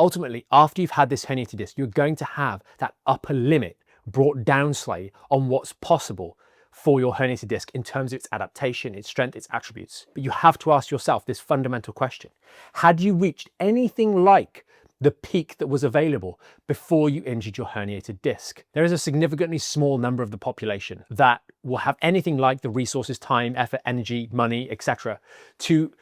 Ultimately, after you've had this herniated disc, you're going to have that upper limit brought down slightly on what's possible for your herniated disc in terms of its adaptation, its strength, its attributes. But you have to ask yourself this fundamental question. Had you reached anything like the peak that was available before you injured your herniated disc? There is a significantly small number of the population that will have anything like the resources, time, effort, energy, money, etc. to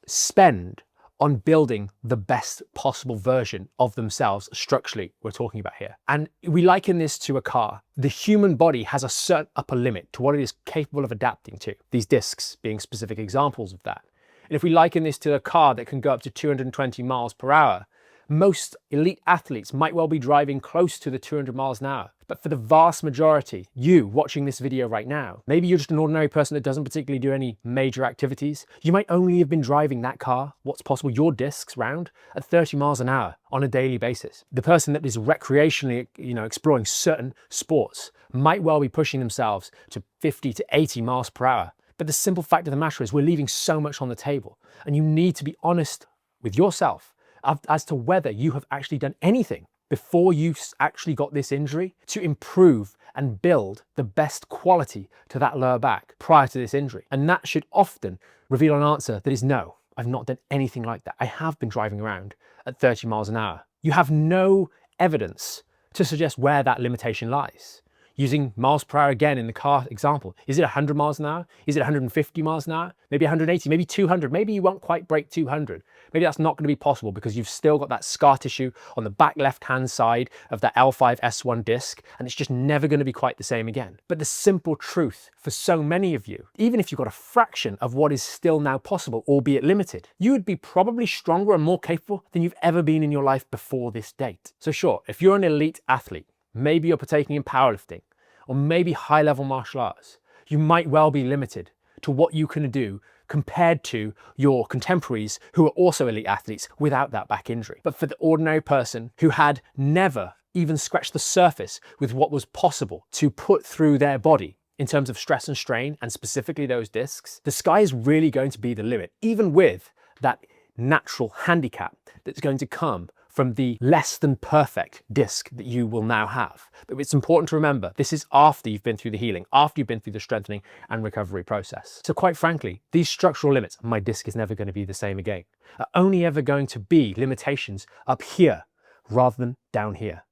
spend on building the best possible version of themselves structurally, we're talking about here. And we liken this to a car. The human body has a certain upper limit to what it is capable of adapting to, these discs being specific examples of that. And if we liken this to a car that can go up to 220 miles per hour, most elite athletes might well be driving close to the 200 miles an hour. But for the vast majority, you watching this video right now, maybe you're just an ordinary person that doesn't particularly do any major activities. You might only have been driving that car, what's possible, your discs round at 30 miles an hour on a daily basis. The person that is recreationally, exploring certain sports might well be pushing themselves to 50 to 80 miles per hour. But the simple fact of the matter is we're leaving so much on the table, and you need to be honest with yourself as to whether you have actually done anything before you actually got this injury to improve and build the best quality to that lower back prior to this injury. And that should often reveal an answer that is no, I've not done anything like that. I have been driving around at 30 miles an hour. You have no evidence to suggest where that limitation lies. Using miles per hour again in the car example, is it 100 miles an hour? Is it 150 miles an hour? Maybe 180, maybe 200, maybe you won't quite break 200. Maybe that's not going to be possible because you've still got that scar tissue on the back left-hand side of that L5-S1 disc, and it's just never going to be quite the same again. But the simple truth for so many of you, even if you've got a fraction of what is still now possible, albeit limited, you would be probably stronger and more capable than you've ever been in your life before this date. So sure, if you're an elite athlete, maybe you're partaking in powerlifting, or maybe high-level martial arts, you might well be limited to what you can do compared to your contemporaries who are also elite athletes without that back injury. But for the ordinary person who had never even scratched the surface with what was possible to put through their body in terms of stress and strain, and specifically those discs, the sky is really going to be the limit, even with that natural handicap that's going to come from the less than perfect disc that you will now have. But it's important to remember, this is after you've been through the healing, after you've been through the strengthening and recovery process. So quite frankly, these structural limits, my disc is never going to be the same again, are only ever going to be limitations up here rather than down here.